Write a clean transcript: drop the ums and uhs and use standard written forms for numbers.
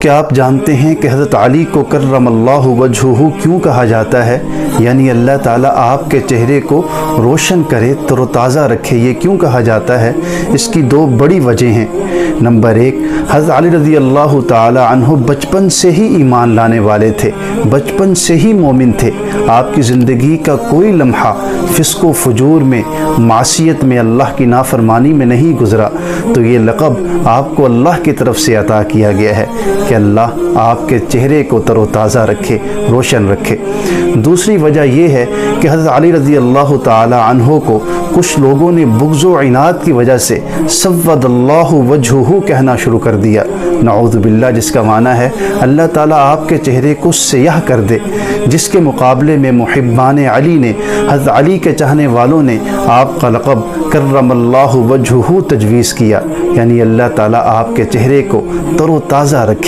کیا آپ جانتے ہیں کہ حضرت علی کو کرم اللہ وجہہ کیوں کہا جاتا ہے؟ یعنی اللہ تعالیٰ آپ کے چہرے کو روشن کرے، تر و تازہ رکھے، یہ کیوں کہا جاتا ہے؟ اس کی دو بڑی وجہ ہیں۔ نمبر ایک، حضرت علی رضی اللہ تعالی عنہ بچپن سے ہی ایمان لانے والے تھے، بچپن سے ہی مومن تھے۔ آپ کی زندگی کا کوئی لمحہ فسق و فجور میں، معصیت میں، اللہ کی نافرمانی میں نہیں گزرا، تو یہ لقب آپ کو اللہ کی طرف سے عطا کیا گیا ہے کہ اللہ آپ کے چہرے کو تر و تازہ رکھے، روشن رکھے۔ دوسری وجہ یہ ہے کہ حضرت علی رضی اللہ تعالی عنہ کو کچھ لوگوں نے بغض و عناد کی وجہ سے سود اللہ وجہہ کہنا شروع کر دیا، نعوذ باللہ، جس کا معنی ہے اللہ تعالیٰ آپ کے چہرے کو سیاہ کر دے، جس کے مقابلے میں محبان علی نے، حضرت علی کے چاہنے والوں نے آپ کا لقب کرم اللہ وجہہ تجویز کیا، یعنی اللہ تعالیٰ آپ کے چہرے کو تر و تازہ رکھے۔